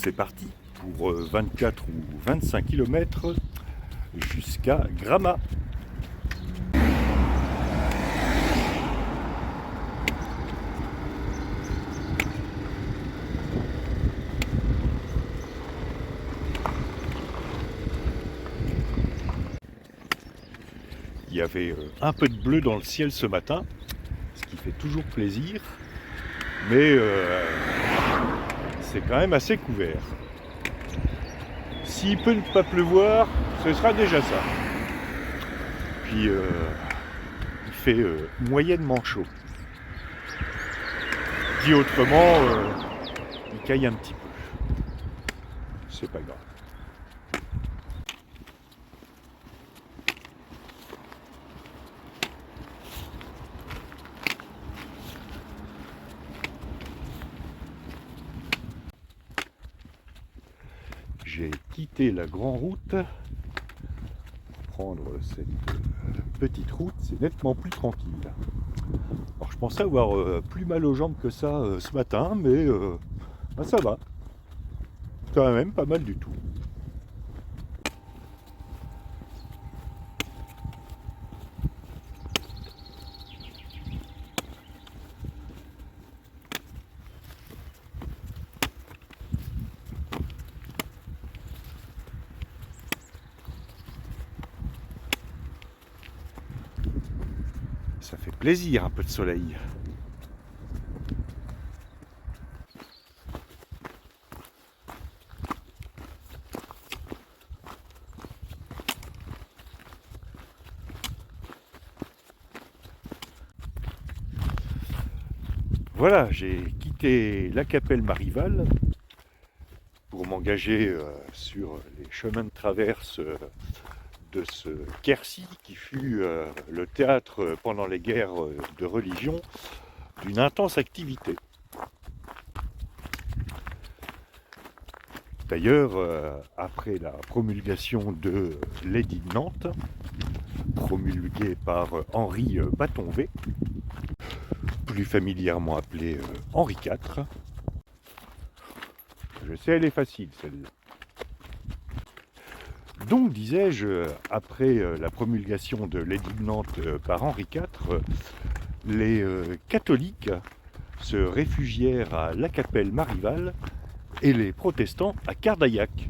c'est parti pour 24 ou 25 km jusqu'à Gramat. Il y avait un peu de bleu dans le ciel ce matin, ce qui fait toujours plaisir, mais c'est quand même assez couvert. S'il peut ne pas pleuvoir, ce sera déjà ça. Puis il fait moyennement chaud. Dit autrement, il caille un petit peu. C'est pas grave. J'ai quitté la grande route pour prendre cette petite route, c'est nettement plus tranquille. Alors je pensais avoir plus mal aux jambes que ça ce matin, mais ça va. Quand même pas mal du tout. Ça fait plaisir un peu de soleil. Voilà, j'ai quitté la Capelle Marival pour m'engager sur les chemins de traverse de ce Quercy qui fut le théâtre pendant les guerres de religion d'une intense activité. D'ailleurs, après la promulgation de l'édit de Nantes, promulgué par Henri Bâton-V, plus familièrement appelé Henri IV. Je sais, elle est facile celle-là. Donc, disais-je, après la promulgation de l'édit de Nantes par Henri IV, les catholiques se réfugièrent à la Capelle Marival et les protestants à Cardaillac,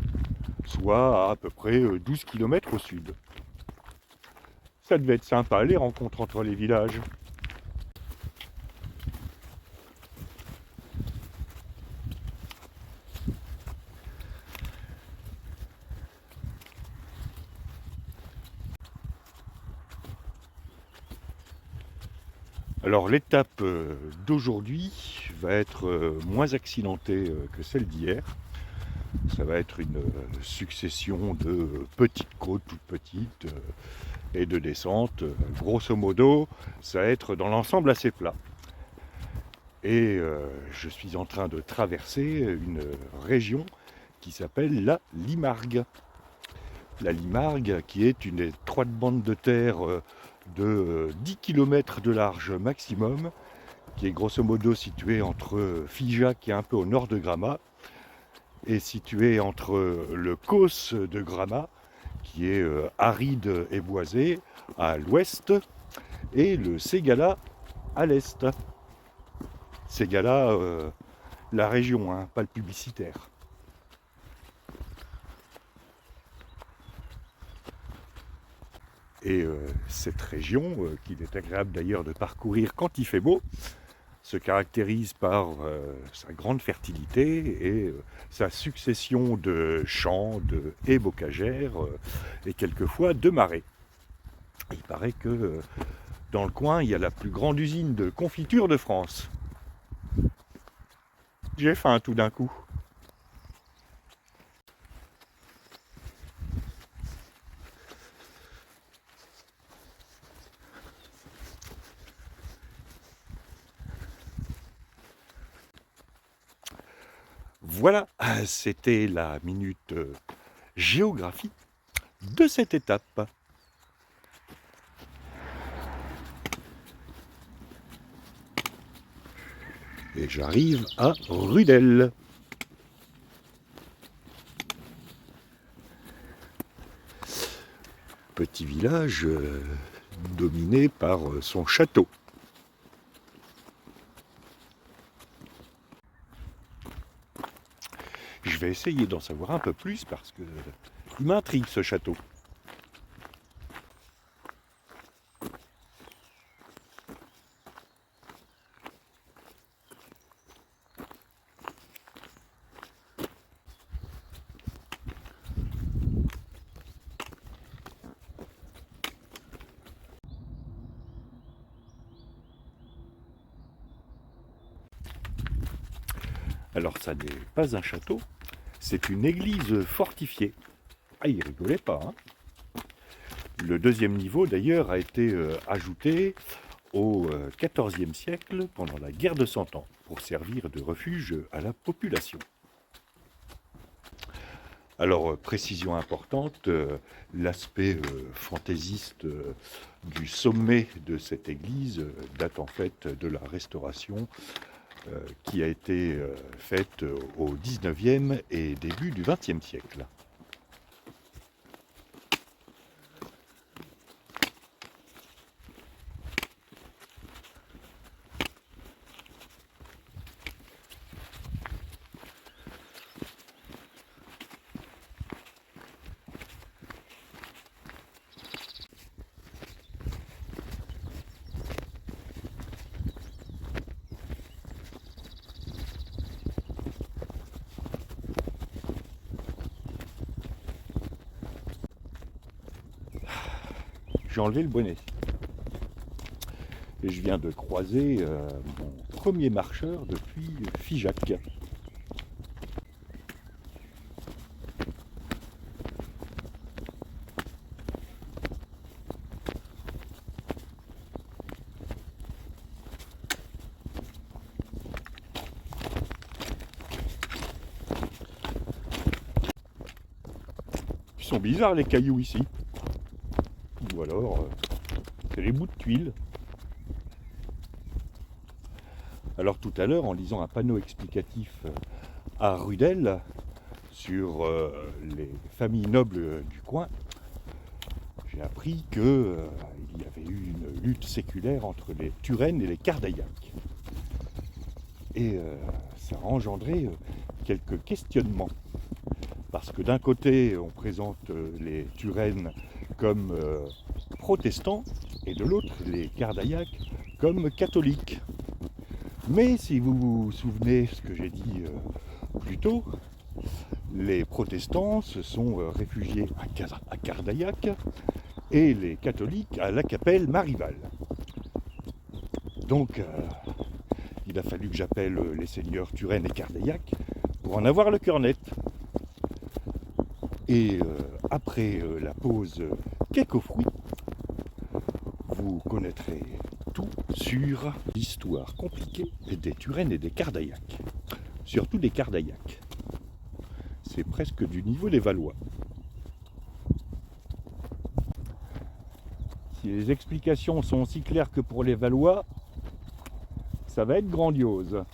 soit à peu près 12 km au sud. Ça devait être sympa, les rencontres entre les villages. Alors l'étape d'aujourd'hui va être moins accidentée que celle d'hier. Ça va être une succession de petites côtes toutes petites et de descentes. Grosso modo, ça va être dans l'ensemble assez plat. Et je suis en train de traverser une région qui s'appelle la Limargue. La Limargue qui est une étroite bande de terre de 10 km de large maximum, qui est grosso modo située entre Figeac, qui est un peu au nord de Gramat, et située entre le Causse de Gramat, qui est aride et boisé, à l'ouest, et le Ségala à l'est. Ségala, la région, hein, pas le publicitaire. Et cette région, qu'il est agréable d'ailleurs de parcourir quand il fait beau, se caractérise par sa grande fertilité et sa succession de champs, de haies bocagères et quelquefois de marais. Il paraît que dans le coin, il y a la plus grande usine de confiture de France. J'ai faim tout d'un coup. Voilà, c'était la minute géographie de cette étape. Et j'arrive à Rudel. petit village dominé par son château. Je vais essayer d'en savoir un peu plus parce que il m'intrigue ce château. Alors ça n'est pas un château, c'est une église fortifiée. Ah, il rigolait pas, hein. Le deuxième niveau d'ailleurs a été ajouté au XIVe siècle pendant la guerre de Cent Ans pour servir de refuge à la population. Alors, précision importante, l'aspect fantaisiste du sommet de cette église date en fait de la restauration qui a été faite au XIXe et début du XXe siècle. J'ai enlevé le bonnet. Et je viens de croiser mon premier marcheur depuis Figeac. Ils sont bizarres les cailloux ici. Ou alors, c'est les bouts de tuiles. Alors tout à l'heure, en lisant un panneau explicatif à Rudel sur les familles nobles du coin, j'ai appris qu'il y avait eu une lutte séculaire entre les Turenne et les Cardaillac. Et ça a engendré quelques questionnements. Parce que d'un côté, on présente les Turenne comme protestants, et de l'autre, les Cardaillac comme catholiques. Mais si vous vous souvenez de ce que j'ai dit plus tôt, les protestants se sont réfugiés à Cardaillac et les catholiques à la Capelle Marival. Donc il a fallu que j'appelle les seigneurs Turenne et Cardaillac pour en avoir le cœur net. Et après la pause cake aux fruits, vous connaîtrez tout sur l'histoire compliquée des Turenne et des Cardaillac. Surtout des Cardaillac. C'est presque du niveau des Valois. Si les explications sont aussi claires que pour les Valois, ça va être grandiose.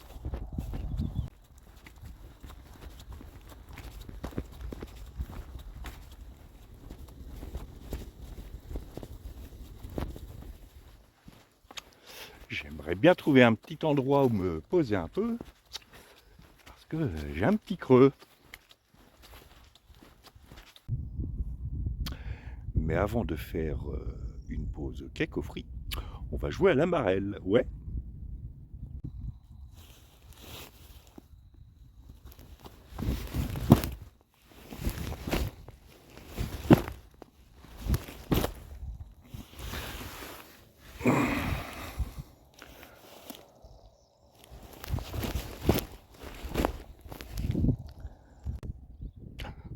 J'aimerais bien trouver un petit endroit où me poser un peu, parce que j'ai un petit creux. Mais avant de faire une pause cake aux fruits, on va jouer à la marelle, ouais.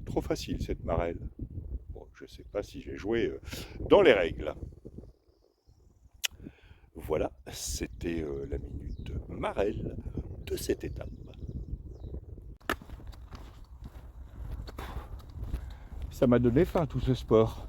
Trop facile cette marelle. Bon, je ne sais pas si j'ai joué dans les règles. Voilà, c'était la minute marelle de cette étape. Ça m'a donné faim tout ce sport.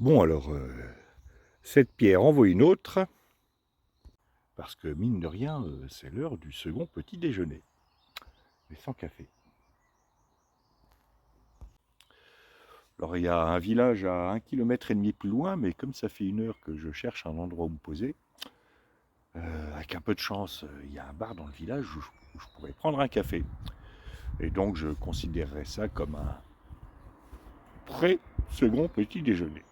Bon alors, cette pierre envoie une autre, parce que mine de rien, c'est l'heure du second petit déjeuner, mais sans café. Alors il y a un village à 1,5 km plus loin, mais comme ça fait 1 heure que je cherche un endroit où me poser, avec un peu de chance, il y a un bar dans le village où je pourrais prendre un café. Et donc je considérerais ça comme un pré-second petit déjeuner.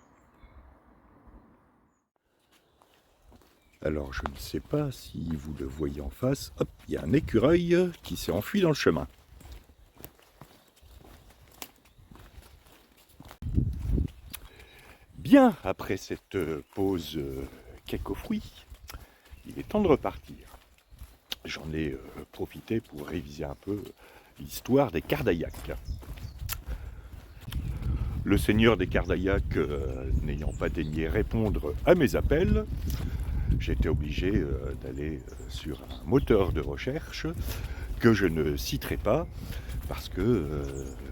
Alors je ne sais pas si vous le voyez en face, hop, il y a un écureuil qui s'est enfui dans le chemin. Bien, après cette pause cake aux fruits, il est temps de repartir. J'en ai profité pour réviser un peu l'histoire des Cardaillacs. Le seigneur des Cardaillacs n'ayant pas daigné répondre à mes appels, j'étais obligé d'aller sur un moteur de recherche que je ne citerai pas parce que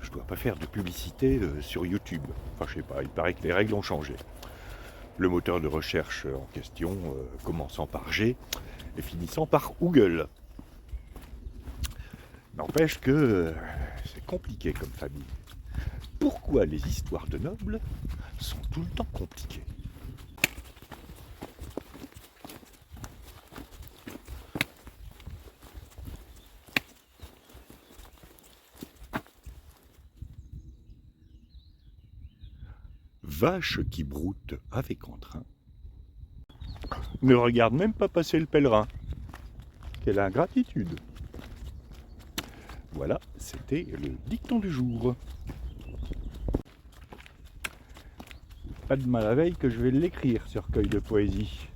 je ne dois pas faire de publicité sur YouTube. Enfin, je sais pas, il paraît que les règles ont changé. Le moteur de recherche en question, commençant par G et finissant par Google. N'empêche que c'est compliqué comme famille. Pourquoi les histoires de nobles sont tout le temps compliquées? Vache qui broute avec entrain ne regarde même pas passer le pèlerin. Quelle ingratitude! Voilà, c'était le dicton du jour. Pas de mal à veille que je vais l'écrire sur recueil de poésie.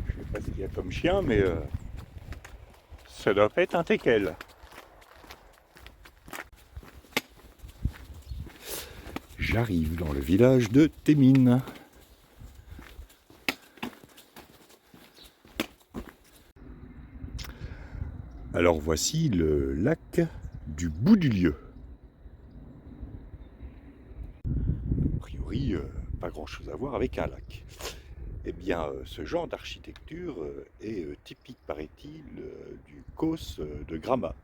Je sais pas ce qu'il y a comme chien, mais ça doit pas être un teckel. J'arrive dans le village de Thémines. Alors voici le lac du bout du lieu. A priori, pas grand chose à voir avec un lac. Eh bien, ce genre d'architecture est typique, paraît-il, du Causse de Gramat.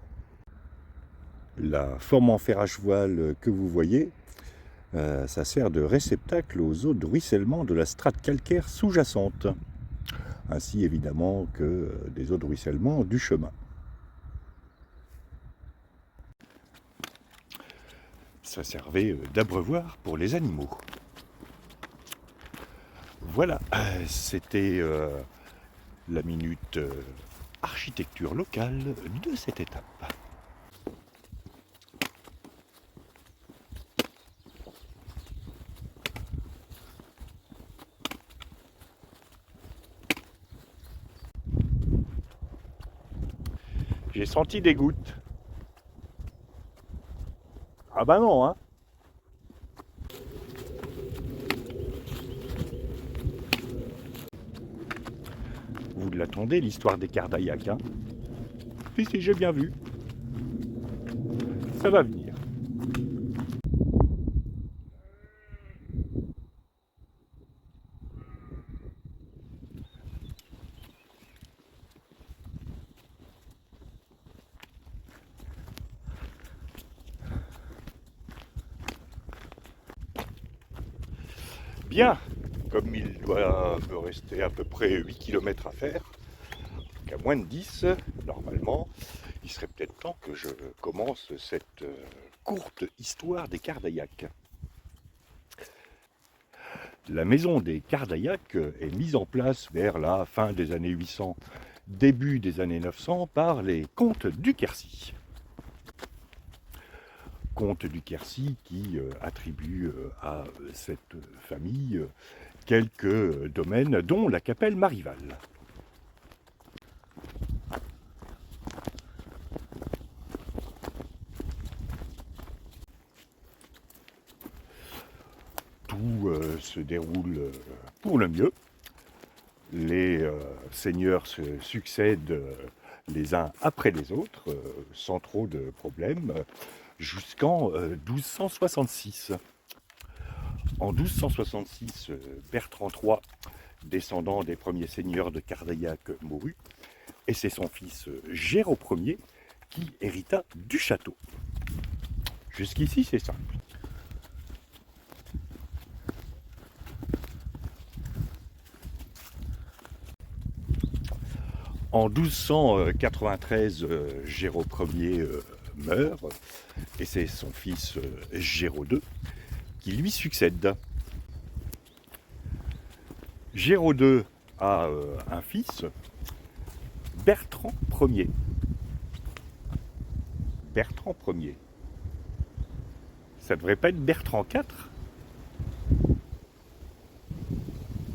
La forme en fer à cheval que vous voyez, ça sert de réceptacle aux eaux de ruissellement de la strate calcaire sous-jacente, ainsi évidemment que des eaux de ruissellement du chemin. Ça servait d'abreuvoir pour les animaux. Voilà, c'était la minute architecture locale de cette étape. J'ai senti des gouttes. Ah bah non, hein. Vous l'attendez, l'histoire des Cardaillacs, hein? Si, j'ai bien vu. Ça va venir. Bien, comme il doit me rester à peu près 8 km à faire, qu'à moins de 10, normalement, il serait peut-être temps que je commence cette courte histoire des Cardaillacs. La maison des Cardaillacs est mise en place vers la fin des années 800, début des années 900 par les comtes du Quercy. Comte du Quercy qui attribue à cette famille quelques domaines, dont la Capelle Marival. se déroule pour le mieux. Les seigneurs se succèdent les uns après les autres, sans trop de problèmes, jusqu'en 1266. En 1266, Bertrand III, descendant des premiers seigneurs de Cardaillac, mourut, et c'est son fils Géraud Ier qui hérita du château. Jusqu'ici, c'est simple. En 1293, Géraud Ier meurt, et c'est son fils Géraud II qui lui succède. Géraud II a un fils, Bertrand Ier. Bertrand Ier. Ça devrait pas être Bertrand IV?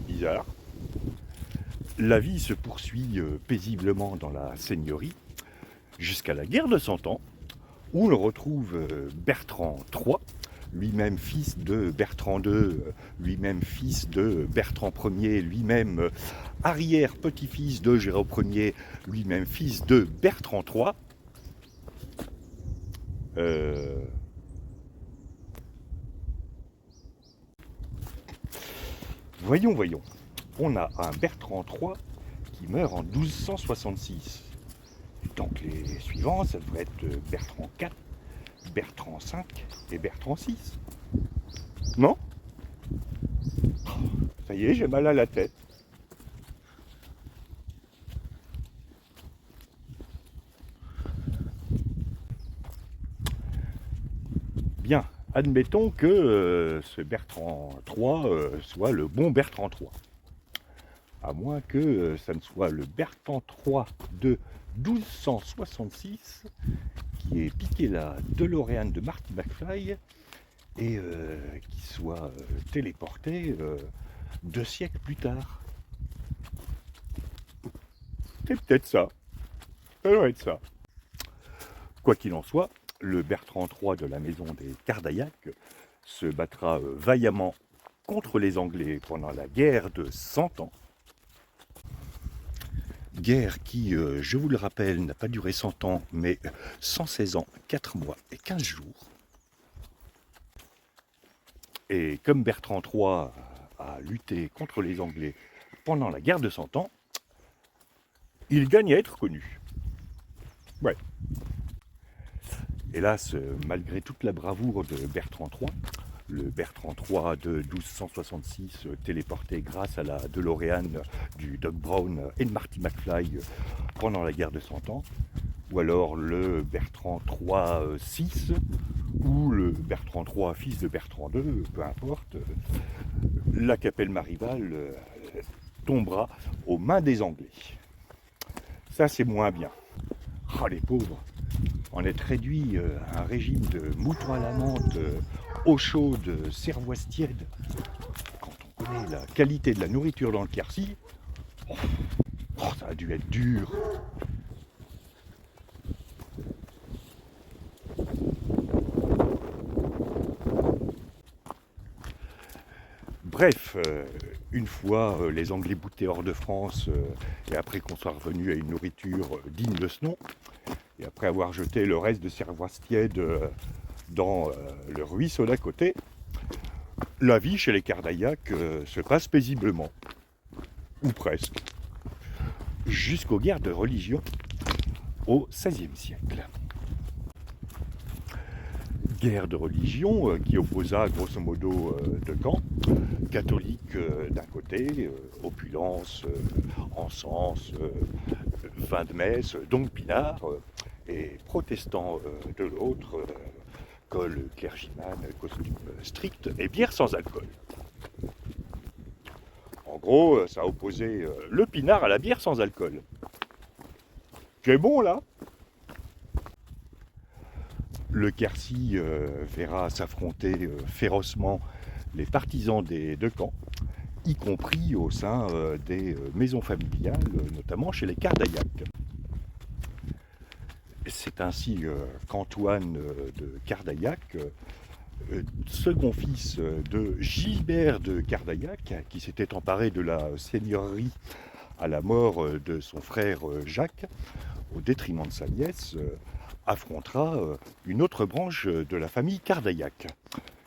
Bizarre. La vie se poursuit paisiblement dans la seigneurie jusqu'à la guerre de Cent Ans, où l'on retrouve Bertrand III, lui-même fils de Bertrand II, lui-même fils de Bertrand Ier, lui-même arrière-petit-fils de Géraud Ier, lui-même fils de Bertrand III. Voyons. On a un Bertrand III qui meurt en 1266. Donc les suivants, ça devrait être Bertrand IV, Bertrand V et Bertrand VI. Non? Ça y est, j'ai mal à la tête. Bien, admettons que ce Bertrand III soit le bon Bertrand III. À moins que ça ne soit le Bertrand III de 1266 qui ait piqué la DeLorean de Marty McFly et qui soit téléporté 2 siècles plus tard. C'est peut-être ça. Ça doit être ça. Quoi qu'il en soit, le Bertrand III de la maison des Cardaillac se battra vaillamment contre les Anglais pendant la guerre de 100 ans. Guerre qui, je vous le rappelle, n'a pas duré 100 ans, mais 116 ans, 4 mois et 15 jours. Et comme Bertrand III a lutté contre les Anglais pendant la guerre de 100 ans, il gagne à être connu. Ouais. Hélas, malgré toute la bravoure de Bertrand III, le Bertrand III de 1266 téléporté grâce à la DeLorean du Doc Brown et de Marty McFly pendant la guerre de 100 ans, ou alors le Bertrand III VI, ou le Bertrand III fils de Bertrand II, peu importe, la capelle Marival tombera aux mains des Anglais. Ça, c'est moins bien. Ah, les pauvres, en être réduit à un régime de moutons à la menthe, eau chaude, cervoise tiède. Quand on connaît la qualité de la nourriture dans le Quercy, ça a dû être dur. Bref, une fois les Anglais boutés hors de France, et après qu'on soit revenu à une nourriture digne de ce nom, et après avoir jeté le reste de cervoise tiède dans le ruisseau d'à côté, la vie chez les Cardaillac se passe paisiblement. Ou presque. Jusqu'aux guerres de religion au XVIe siècle. Guerre de religion qui opposa grosso modo deux camps, catholiques d'un côté, opulence, encens, vin de messe, donc pinard, et protestants de l'autre, col clergyman, costume strict et bière sans alcool. En gros, ça opposait le pinard à la bière sans alcool. C'est bon là? Le Quercy verra s'affronter férocement les partisans des deux camps, y compris au sein des maisons familiales, notamment chez les Cardaillac. C'est ainsi qu'Antoine de Cardaillac second fils de Gilbert de Cardaillac, qui s'était emparé de la seigneurie à la mort de son frère Jacques, au détriment de sa nièce, affrontera une autre branche de la famille Cardaillac,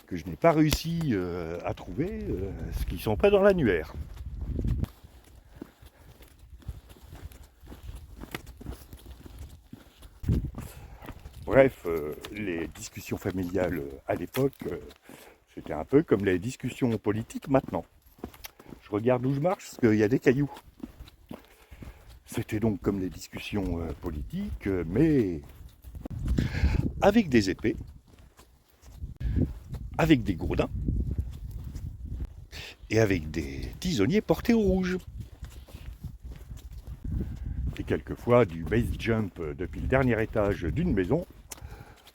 que je n'ai pas réussi à trouver, ce qui ne sont pas dans l'annuaire. Bref, les discussions familiales à l'époque, c'était un peu comme les discussions politiques maintenant. Je regarde où je marche parce qu'il y a des cailloux. C'était donc comme les discussions politiques, mais avec des épées, avec des gourdins et avec des tisonniers portés au rouge. Et quelquefois du base jump depuis le dernier étage d'une maison,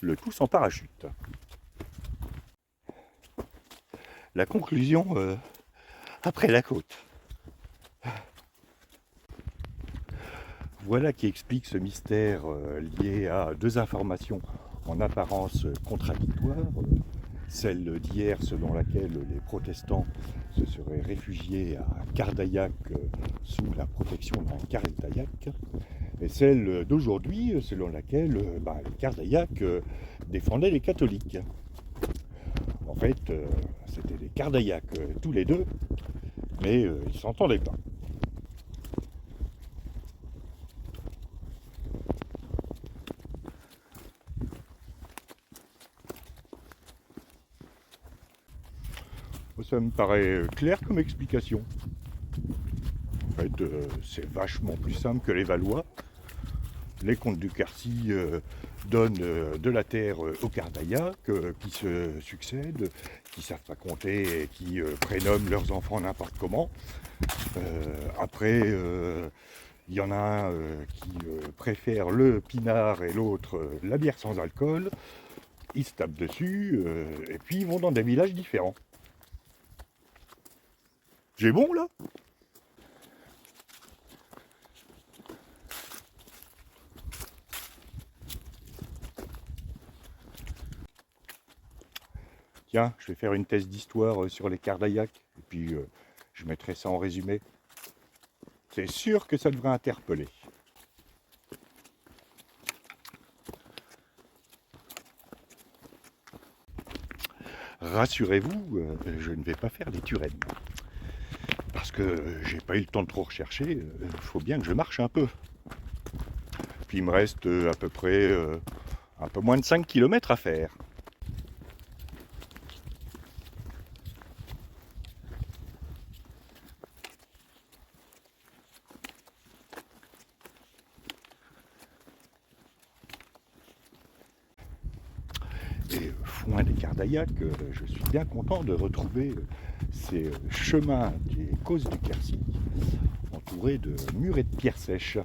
le tout sans parachute. La conclusion après la côte. Voilà qui explique ce mystère lié à deux informations en apparence contradictoires. Celle d'hier selon laquelle les protestants se seraient réfugiés à Cardaillac sous la protection d'un Cardaillac, et celle d'aujourd'hui selon laquelle les Cardaillac défendaient les catholiques. En fait, c'était des Cardaillac tous les deux, mais ils ne s'entendaient pas. Ça me paraît clair comme explication. En fait, c'est vachement plus simple que les Valois. Les comtes du Quercy donnent de la terre aux Cardaillac qui se succèdent, qui savent pas compter et qui prénomment leurs enfants n'importe comment. Après, il y en a un qui préfère le pinard et l'autre la bière sans alcool. Ils se tapent dessus et puis ils vont dans des villages différents. J'ai bon là? Tiens, je vais faire une thèse d'histoire sur les Cardaillac et puis je mettrai ça en résumé. C'est sûr que ça devrait interpeller. Rassurez-vous, je ne vais pas faire des Turenne. Parce que j'ai pas eu le temps de trop rechercher, il faut bien que je marche un peu. Puis il me reste à peu près un peu moins de 5 km à faire. Et foin des Cardaillac, je suis bien content de retrouver ces chemins des causes du Quercy, entourés de murets de pierres sèches.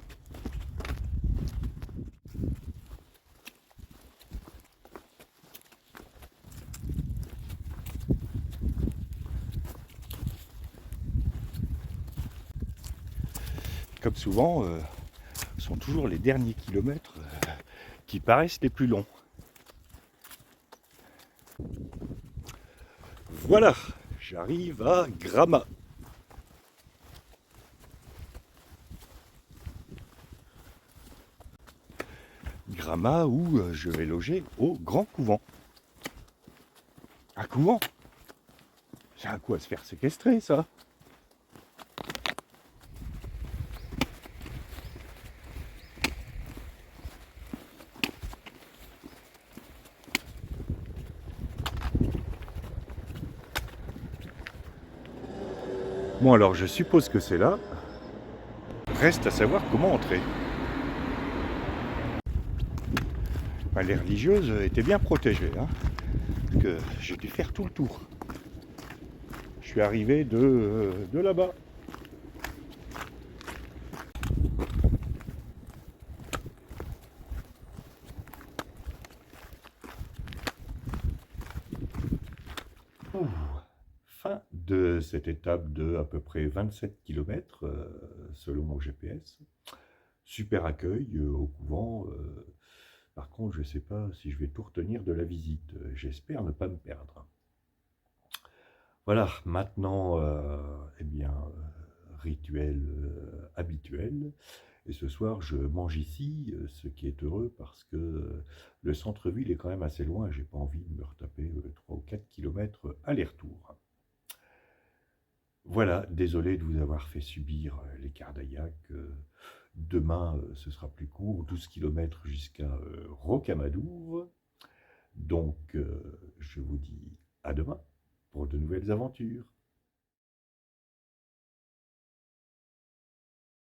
Comme souvent, ce sont toujours les derniers kilomètres qui paraissent les plus longs. Voilà, j'arrive à Gramat. Gramat où je vais loger au Grand Couvent. Un couvent? C'est à quoi se faire séquestrer ça? Bon alors je suppose que c'est là. Reste à savoir comment entrer. Les religieuses étaient bien protégées, hein, parce que j'ai dû faire tout le tour. Je suis arrivé de là-bas. Fin de cette étape de à peu près 27 km selon mon GPS. Super accueil au couvent. Par contre, je ne sais pas si je vais tout retenir de la visite. J'espère ne pas me perdre. Voilà, maintenant, eh bien, rituel habituel. Et ce soir, je mange ici, ce qui est heureux parce que le centre-ville est quand même assez loin. J'ai pas envie de me retaper 3 ou 4 kilomètres aller-retour. Voilà, désolé de vous avoir fait subir les Cardaillac. Demain, ce sera plus court, 12 kilomètres jusqu'à Rocamadour. Donc, je vous dis à demain pour de nouvelles aventures.